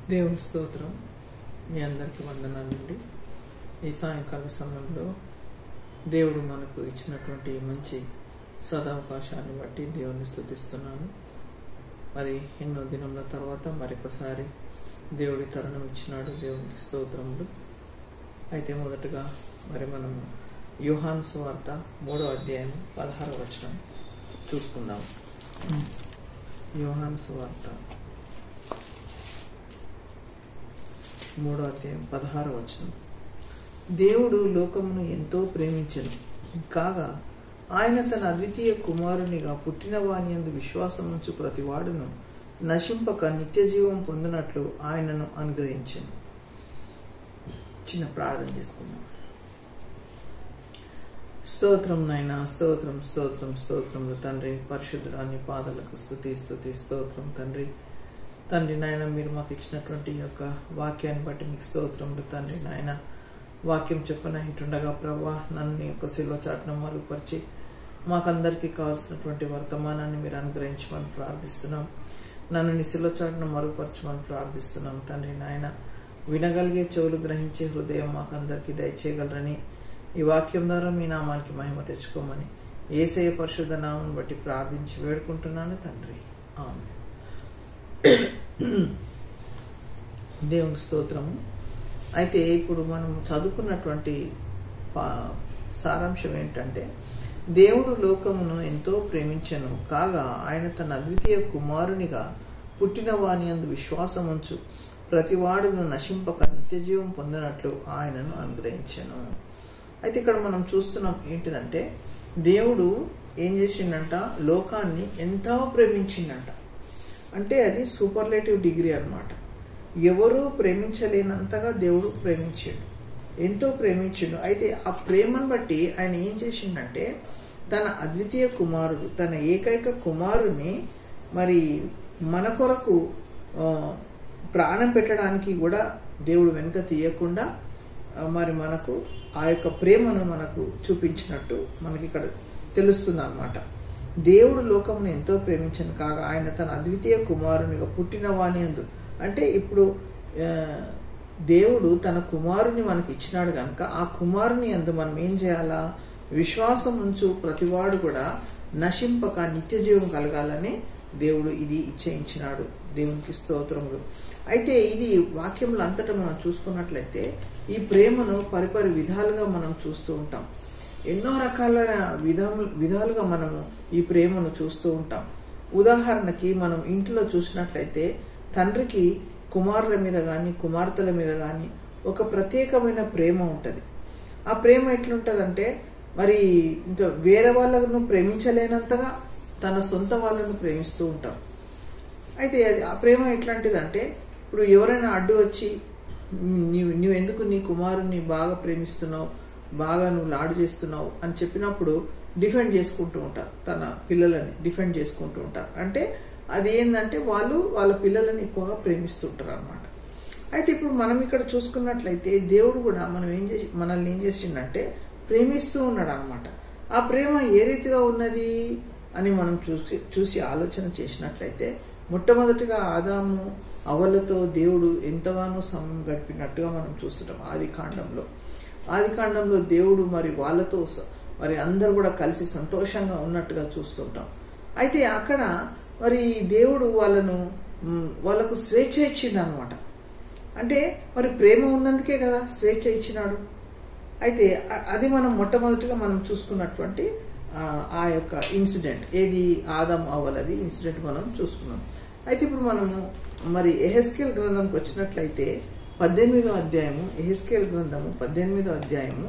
దేవుని స్తోత్రం. మీ అందరికీ వందనాలండి. ఈ సాయంకాల సమయంలో దేవుడు మనకు ఇచ్చినటువంటి మంచి సదావకాశాన్ని బట్టి దేవుని స్తుతిస్తున్నాను. మరి ఎన్నో దినముల తర్వాత మరొకసారి దేవుడి తరుణం ఇచ్చినాడు. దేవునికి స్తోత్రములు. అయితే మొదటగా మరి మనము యోహాను సువార్త 3వ అధ్యాయం 16వ వచనం చూసుకుందాం. యోహాను సువార్త 3వ అధ్యాయం 16వ వచనం. దేవుడు లోకమును ఎంతో ప్రేమించెను, కాగా ఆయన తన అద్వితీయ కుమారునిగా పుట్టిన వాని యందు విశ్వాసముంచు ప్రతివాడును నశింపక నిత్య జీవం పొందినట్లు ఆయనను అనుగ్రహించెను. చిన్న ప్రార్థన చేసుకుందాం. స్తోత్రం నాయనా, స్తోత్రం స్తోత్రం స్తోత్రములు తండ్రి. పరిశుద్ధుడాని పాదాలకు స్తుతి స్తుతి స్తోత్రం తండ్రి. తండ్రి నాయన, మీరు మాకు ఇచ్చినటువంటి యొక్క వాక్యాన్ని బట్టి మీకు స్తోత్రములు తండ్రి. నాయన, వాక్యం చెప్పన ఇంటుండగా ప్రభా నన్ను నీ యొక్క శిలువ చాటున మరుగుపరిచి మాకందరికీ కావాల్సినటువంటి వర్తమానాన్ని మీరు అనుగ్రహించమని ప్రార్థిస్తున్నాం. నన్ను నీ శిలువ చాటున మరుగుపరచమని ప్రార్థిస్తున్నాం తండ్రి. నాయన, వినగలిగే చెవులు గ్రహించే హృదయం మాకందరికీ దయచేయగలరని ఈ వాక్యం ద్వారా మీ నామానికి మహిమ తెచ్చుకోమని యేసయ్య పరిశుద్ధ నామం బట్టి ప్రార్థించి వేడుకుంటున్నాను తండ్రి. ఆమేన్. దేవుని స్తోత్రము. అయితే ఇప్పుడు మనం చదువుకున్నటువంటి సారాంశం ఏంటంటే, దేవుడు లోకమును ఎంతో ప్రేమించెను, కాగా ఆయన తన అద్వితీయ కుమారునిగా పుట్టిన వాని యందు విశ్వాసముంచు ప్రతివాడును నశింపక నిత్య జీవం పొందినట్లు ఆయనను అనుగ్రహించెను. అయితే ఇక్కడ మనం చూస్తున్నాం ఏంటిదంటే, దేవుడు ఏం చేసిండంట, లోకాన్ని ఎంతో ప్రేమించిండంట. అంటే అది సూపర్లేటివ్ డిగ్రీ అన్నమాట. ఎవరూ ప్రేమించలేనంతగా దేవుడు ప్రేమించాడు, ఎంతో ప్రేమించాడు. అయితే ఆ ప్రేమను బట్టి ఆయన ఏం చేసిండంటే, తన అద్వితీయ కుమారుడు, తన ఏకైక కుమారుని మరి మన కొరకు ప్రాణం పెట్టడానికి కూడా దేవుడు వెనుక తీయకుండా మరి మనకు ఆ యొక్క ప్రేమను మనకు చూపించినట్టు మనకి ఇక్కడ తెలుస్తుంది అన్నమాట. దేవుడు లోకమును ఎంతో ప్రేమించను, కాగా ఆయన తన అద్వితీయ కుమారునిగా పుట్టిన వాని యందు, అంటే ఇప్పుడు దేవుడు తన కుమారుని మనకి ఇచ్చినాడు కనుక ఆ కుమారుని యందు మనం ఏం చేయాలా, విశ్వాసం ఉంచు ప్రతివాడు కూడా నశింపక నిత్య జీవం కలగాలని దేవుడు ఇది ఇచ్చేయించినాడు. దేవునికి స్తోత్రములు. అయితే ఇది వాక్యంలో అంతటా మనం చూసుకున్నట్లయితే ఈ ప్రేమను పరిపరి విధాలుగా మనం చూస్తూ ఉంటాం. ఎన్నో రకాల విధాలుగా మనము ఈ ప్రేమను చూస్తూ ఉంటాం. ఉదాహరణకి మనం ఇంట్లో చూసినట్లయితే తండ్రికి కుమారుల మీద కానీ కుమార్తెల మీద కానీ ఒక ప్రత్యేకమైన ప్రేమ ఉంటుంది. ఆ ప్రేమ ఎట్లుంటదంటే, మరి ఇంకా వేరే వాళ్ళను ప్రేమించలేనంతగా తన సొంత వాళ్ళను ప్రేమిస్తూ ఉంటాం. అయితే ఆ ప్రేమ ఎట్లాంటిదంటే, ఇప్పుడు ఎవరైనా అడ్డు వచ్చి నువ్వెందుకు నీ కుమారుని బాగా ప్రేమిస్తున్నావు, బాగా నువ్వు లాడు చేస్తున్నావు అని చెప్పినప్పుడు డిఫెండ్ చేసుకుంటూ ఉంటారు, తన పిల్లలని డిఫెండ్ చేసుకుంటూ ఉంటారు. అంటే అది ఏంటంటే వాళ్ళు వాళ్ళ పిల్లలని ఎక్కువగా ప్రేమిస్తుంటారు అన్నమాట. అయితే ఇప్పుడు మనం ఇక్కడ చూసుకున్నట్లయితే దేవుడు కూడా మనల్ని ఏం చేసిండంటే ప్రేమిస్తూ ఉన్నాడు అన్నమాట. ఆ ప్రేమ ఏ రీతిగా ఉన్నది అని మనం చూసి ఆలోచన చేసినట్లయితే, మొట్టమొదటిగా ఆదాము అవ్వలతో దేవుడు ఎంతగానో సమయం గడిపినట్టుగా మనం చూస్తున్నాం. ఆది కాండంలో దేవుడు మరి వాళ్ళతో మరి అందరు కూడా కలిసి సంతోషంగా ఉన్నట్టుగా చూస్తుంటాం. అయితే అక్కడ మరి దేవుడు వాళ్ళకు స్వేచ్ఛ ఇచ్చిండు అనమాట. అంటే మరి ప్రేమ ఉన్నందుకే కదా స్వేచ్ఛ ఇచ్చినాడు. అయితే అది మనం మొట్టమొదటిగా మనం చూసుకున్నటువంటి ఆ యొక్క ఇన్సిడెంట్ ఏది, ఆదాము అవ్వలది ఇన్సిడెంట్ మనం చూసుకున్నాం. అయితే ఇప్పుడు మనము మరి యెహెజ్కేలు గ్రంథంకి వచ్చినట్లయితే 18వ అధ్యాయము, యెహెజ్కేలు గ్రంథము 18వ అధ్యాయము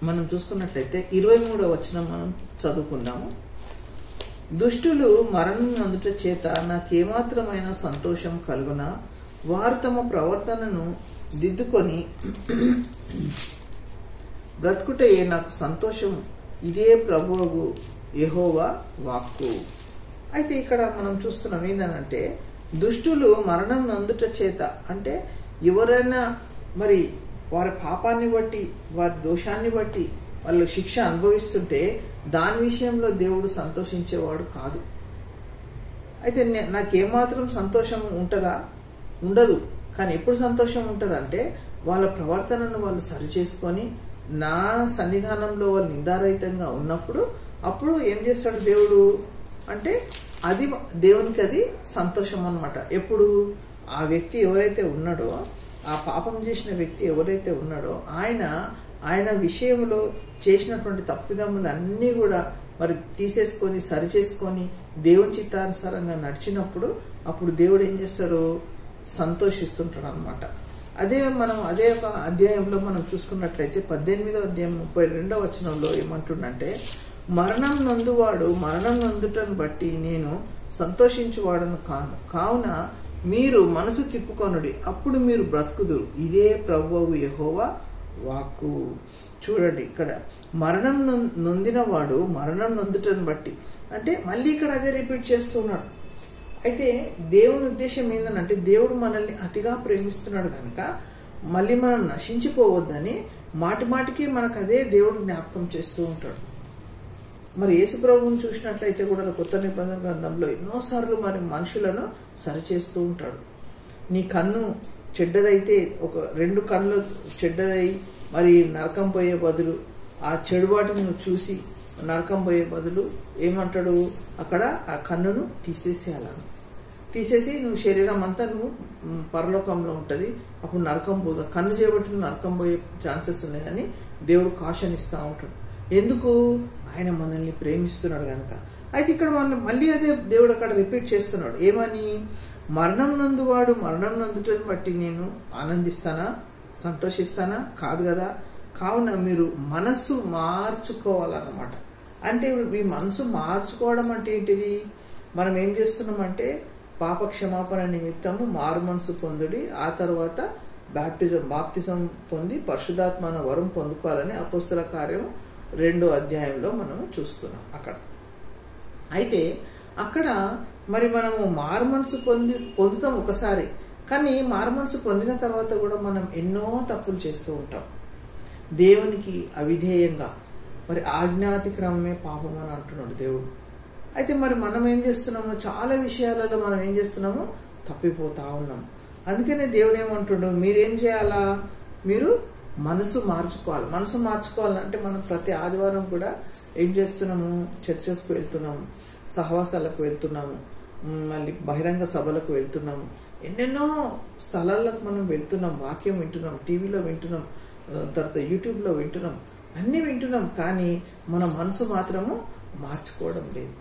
మనం చూసుకున్నట్లయితే 23వ వచనం మనం చదువుకుందాము. దుష్టులు మరణం అందుట చేత నాకేమాత్రమైన సంతోషం కలుగునా, వారు తమ ప్రవర్తనను దిద్దుకొని బ్రతుకుటయే నాకు సంతోషం, ఇదే ప్రభువు యెహోవా వాక్కు. అయితే ఇక్కడ మనం చూస్తున్నాం ఏంటంటే, దుష్టులు మరణం నందుట చేత, అంటే ఎవరైనా మరి వారి పాపాన్ని బట్టి వారి దోషాన్ని బట్టి వాళ్ళు శిక్ష అనుభవిస్తుంటే దాని విషయంలో దేవుడు సంతోషించేవాడు కాదు. అయితే నాకేమాత్రం సంతోషం ఉంటుందా ఉండదు. కానీ ఎప్పుడు సంతోషం ఉంటుంది అంటే వాళ్ళ ప్రవర్తనను వాళ్ళు సరి చేసుకొని నా సన్నిధానంలో వాళ్ళు నిందారహితంగా ఉన్నప్పుడు అప్పుడు ఏం చేస్తాడు దేవుడు అంటే అది దేవునికి అది సంతోషం అన్నమాట. ఎప్పుడు ఆ వ్యక్తి ఎవరైతే ఉన్నాడో, ఆ పాపం చేసిన వ్యక్తి ఎవరైతే ఉన్నాడో ఆయన విషయంలో చేసినటువంటి తప్పిదములన్నీ కూడా మరి తీసేసుకొని సరి చేసుకొని దేవుని చిత్తానుసారంగా నడిచినప్పుడు అప్పుడు దేవుడు ఏం చేస్తాడు, సంతోషిస్తుంటాడు అనమాట. అదే ఒక అధ్యాయంలో మనం చూసుకున్నట్లయితే 18వ అధ్యాయం 32వ వచనంలో ఏమంటుండంటే, మరణం నొందువాడు మరణం నొందుటను బట్టి నేను సంతోషించువాడను కాను, కావున మీరు మనసు తిప్పుకొనుడి, అప్పుడు మీరు బ్రతుకుదురు, ఇదే ప్రభువు యెహోవా వాక్కు. చూడండి, ఇక్కడ మరణం నొందినవాడు మరణం నొందుటను బట్టి అంటే మళ్ళీ ఇక్కడ అదే రిపీట్ చేస్తున్నాడు. అయితే దేవుని ఉద్దేశం ఏంటంటే దేవుడు మనల్ని అతిగా ప్రేమిస్తున్నాడు కనుక మళ్ళీ మనం నశించిపోవద్దని మాటి మాటికి మనకు అదే దేవుడు జ్ఞాపకం చేస్తూ ఉంటాడు. మరి యేసు ప్రభువుని చూసినట్లయితే కూడా కొత్త నిబంధన గ్రంథంలో ఎన్నోసార్లు మరి మనుషులను సరిచేస్తూ ఉంటాడు. నీ కన్ను చెడ్డదైతే 2 కన్నులు చెడ్డదై మరి నరకం పోయే బదులు ఆ చెడుబాటును నువ్వు చూసి నరకం పోయే బదులు ఏమంటాడు, అక్కడ ఆ కన్నును తీసేసి నువ్వు శరీరం అంతా నువ్వు పరలోకంలో ఉంటది, అప్పుడు నరకం పోదు, కన్ను చేయబట్టి నరకం పోయే ఛాన్సెస్ ఉన్నాయని దేవుడు కాషన్ ఇస్తూ ఉంటాడు. ఎందుకు, ఆయన మనల్ని ప్రేమిస్తున్నాడు కనుక. అయితే ఇక్కడ మళ్ళీ అదే దేవుడు అక్కడ రిపీట్ చేస్తున్నాడు, ఏమని, మరణం నందువాడు మరణం నందుటని బట్టి నేను ఆనందిస్తానా, సంతోషిస్తానా, కాదు కదా. కావున మీరు మనస్సు మార్చుకోవాలన్నమాట. అంటే ఈ మనసు మార్చుకోవడం అంటే ఏంటిది, మనం ఏం చేస్తున్నామంటే పాప క్షమాపణ నిమిత్తము మారు మనసు పొందుడి, ఆ తర్వాత బాప్తిజం పొంది పరిశుద్ధాత్మ వరం పొందుకోవాలని అపోస్తల కార్యం 2వ అధ్యాయంలో మనము చూస్తున్నాం అక్కడ. అయితే అక్కడ మరి మనము మారు మనసు పొందుతాం ఒకసారి, కానీ మారు మనసు పొందిన తర్వాత కూడా మనం ఎన్నో తప్పులు చేస్తూ ఉంటాం దేవునికి అవిధేయంగా. మరి ఆజ్ఞాతిక్రమమే పాపం అని అంటున్నాడు దేవుడు. అయితే మరి మనం ఏం చేస్తున్నాము, చాలా విషయాలలో మనం ఏం చేస్తున్నాము, తప్పిపోతా ఉన్నాం. అందుకనే దేవుడు ఏమంటున్నాడు, మీరేం చేయాలా, మీరు మనసు మార్చుకోవాలి. మనసు మార్చుకోవాలంటే మనం ప్రతి ఆదివారం కూడా ఏం చేస్తున్నాము, చర్చెస్కు వెళ్తున్నాము, సహవాసాలకు వెళ్తున్నాము, మళ్ళీ బహిరంగ సభలకు వెళ్తున్నాము, ఎన్నెన్నో స్థలాలకు మనం వెళ్తున్నాం, వాక్యం వింటున్నాం, టీవీలో వింటున్నాం, తర్వాత యూట్యూబ్లో వింటున్నాం, అన్ని వింటున్నాం, కానీ మన మనసు మాత్రము మార్చుకోవడం లేదు.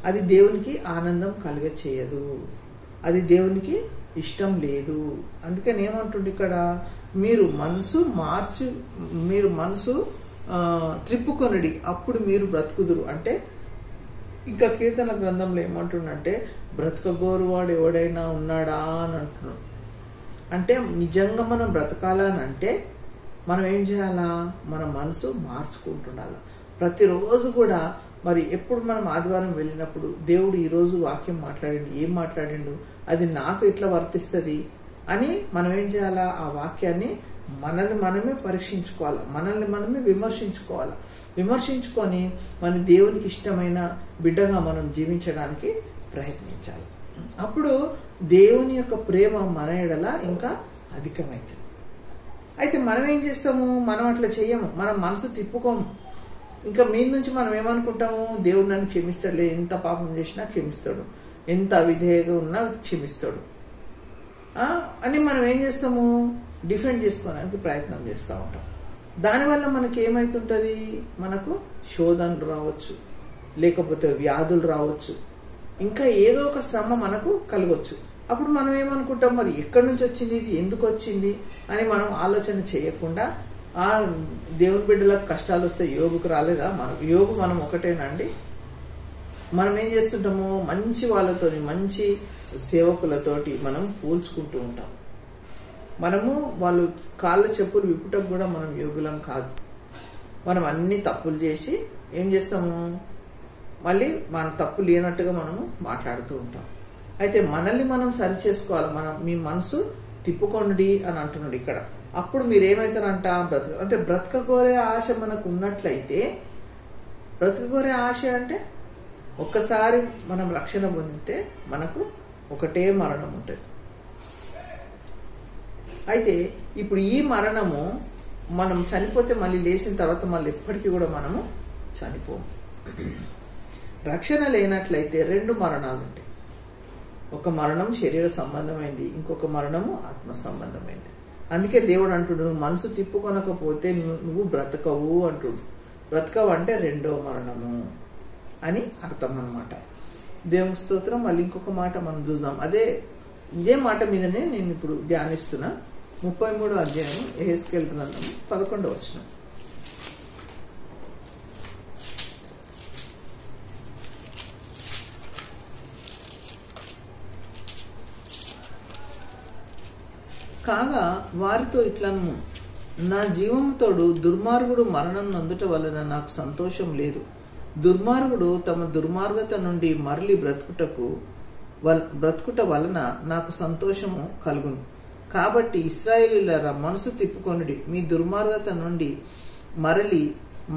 అది దేవునికి ఆనందం చేయదు, అది దేవునికి ఇష్టం లేదు. అందుకని ఏమంటుండే ఇక్కడ, మీరు మనసు త్రిప్పుకొనుడి, అప్పుడు మీరు బ్రతుకుదురు. అంటే ఇంకా కీర్తన గ్రంథంలో ఏమంటుండంటే, బ్రతకగోరువాడు ఎవడైనా ఉన్నాడా అని అంటున్నాడు. అంటే నిజంగా మనం బ్రతకాలనంటే మనం ఏం చేయాలా, మన మనసు మార్చుకుంటుండాలి. ప్రతిరోజు కూడా మరి ఎప్పుడు మనం ఆదివారం వెళ్ళినప్పుడు దేవుడు ఈరోజు వాక్యం మాట్లాడిండు, ఏం మాట్లాడిండు, అది నాకు ఎట్లా వర్తిస్తుంది అని మనం ఏం చేయాలా, ఆ వాక్యాన్ని మనల్ని మనమే పరీక్షించుకోవాలి, మనల్ని మనమే విమర్శించుకొని మన దేవునికి ఇష్టమైన బిడ్డగా మనం జీవించడానికి ప్రయత్నించాలి. అప్పుడు దేవుని యొక్క ప్రేమ మన ఎడల ఇంకా అధికమైంది. అయితే మనం ఏం చేస్తాము, మనం అట్లా చెయ్యము, మనం మనసు తిప్పుకోము. ఇంకా మీ నుంచి మనం ఏమనుకుంటాము, దేవుడు నన్ను క్షమిస్తాడులే, ఎంత పాపం చేసినా క్షమిస్తాడు, ఎంత అవిధేయంగా ఉన్నా క్షమిస్తాడు అని మనం ఏం చేస్తాము, డిఫెండ్ చేసుకోవడానికి ప్రయత్నం చేస్తూ ఉంటాం. దానివల్ల మనకి ఏమైతుంటది, మనకు శోధనలు రావచ్చు, లేకపోతే వ్యాధులు రావచ్చు, ఇంకా ఏదో ఒక శ్రమ మనకు కలగవచ్చు. అప్పుడు మనం ఏమనుకుంటాం, మరి ఎక్కడి నుంచి వచ్చింది, ఇది ఎందుకు వచ్చింది అని మనం ఆలోచన చేయకుండా, ఆ దేవుని బిడ్డలకు కష్టాలు వస్తే యోగుకు రాలేదా, యోగు మనం ఒకటేనండి. మనం ఏం చేస్తుంటాము, మంచి వాళ్ళతోని, మంచి సేవకులతోటి మనం పోల్చుకుంటూ ఉంటాం. మనము వాళ్ళు కాళ్ళ చెప్పులు విప్పుటకు కూడా మనం యోగులం కాదు. మనం అన్ని తప్పులు చేసి ఏం చేస్తాము, మళ్ళీ మన తప్పు లేనట్టుగా మనము మాట్లాడుతూ ఉంటాం. అయితే మనల్ని మనం సరి చేసుకోవాలి. మీ మనసు తిప్పుకొండి అని అంటున్నాడు ఇక్కడ. అప్పుడు మీరేమవుతారంట, అంటే బ్రతకగోరే ఆశ మనకు ఉన్నట్లయితే, బ్రతకగోరే ఆశ అంటే ఒక్కసారి మనం రక్షణ పొందితే మనకు ఒకటే మరణం ఉంటుంది. అయితే ఇప్పుడు ఈ మరణము మనం చనిపోతే మళ్ళీ లేచిన తర్వాత మళ్ళీ ఎప్పటికీ కూడా మనము చనిపోము. రక్షణ లేనట్లయితే 2 మరణాలు ఉంటాయి. ఒక మరణం శరీర సంబంధమైంది, ఇంకొక మరణము ఆత్మ సంబంధమైంది. అందుకే దేవుడు అంటుడు, నువ్వు మనసు తిప్పుకొనకపోతే నువ్వు బ్రతకవు అంటుడు. బ్రతకవు అంటే 2వ మరణము అని అర్థం అన్నమాట. దేవుని స్తోత్రం. మళ్ళీ ఇంకొక మాట మనం చూద్దాం. ఇదే మాట మీదనే నేను ఇప్పుడు ధ్యానిస్తున్నా. 33వ అధ్యాయం యెహెజ్కేలు గ్రంథం 11వ వచనం. కాగా వారితో ఇట్లను, నా జీవముతోడు దుర్మార్గుడు మరణం నందుట వలన నాకు సంతోషం లేదు. దుర్మార్గుడు తమ దుర్మార్గత నుండి మరలి బ్రతుకుట వలన నాకు సంతోషము కలుగును. కాబట్టి ఇశ్రాయేలీయులారా, మనసు తిప్పుకొనుడి, మీ దుర్మార్గత నుండి మరలి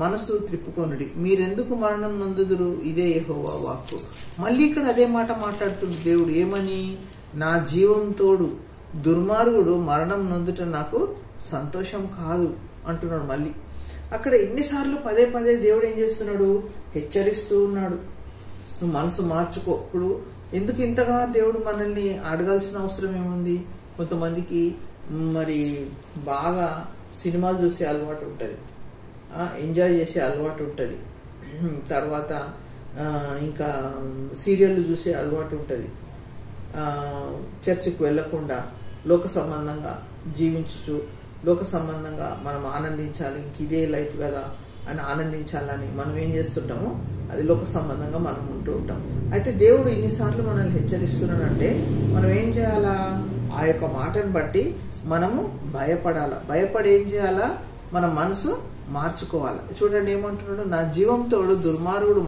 మనసు త్రిప్పుకొనుడి. మీరెందుకు మరణం నందుదురు? ఇదే యెహోవా వాక్కు. మళ్ళీ ఇక్కడ అదే మాట మాట్లాడుతుంది దేవుడు. ఏమని? నా జీవంతోడు దుర్మార్గుడు మరణం నొందుట నాకు సంతోషం కాదు అంటున్నాడు. మళ్ళీ అక్కడ ఎన్నిసార్లు పదే పదే దేవుడు ఏం చేస్తున్నాడు? హెచ్చరిస్తూ ఉన్నాడు, నువ్వు మనసు మార్చుకో. ఇప్పుడు ఎందుకు ఇంతగా దేవుడు మనల్ని అడగాల్సిన అవసరం ఏముంది? కొంతమందికి మరి బాగా సినిమాలు చూసే అలవాటు ఉంటుంది, ఎంజాయ్ చేసే అలవాటు ఉంటుంది, తర్వాత ఇంకా సీరియళ్ళు చూసే అలవాటు ఉంటుంది. చర్చికి వెళ్లకుండా లోక సంబంధంగా జీవించుచు, లోక సంబంధంగా మనం ఆనందించాలి, ఇంక ఇదే లైఫ్ కదా అని ఆనందించాలని మనం ఏం చేస్తుంటామో అది లోక సంబంధంగా మనం ఉంటూ ఉంటాం. అయితే దేవుడు ఇన్నిసార్లు మనల్ని హెచ్చరిస్తున్నాడంటే మనం ఏం చేయాలా? ఆ యొక్క మాటను బట్టి మనము భయపడాలా. భయపడి ఏం చేయాలా? మన మనసు మార్చుకోవాలి. చూడండి ఏమంటున్నాడు? నా జీవంతోడు దుర్మార్గుడు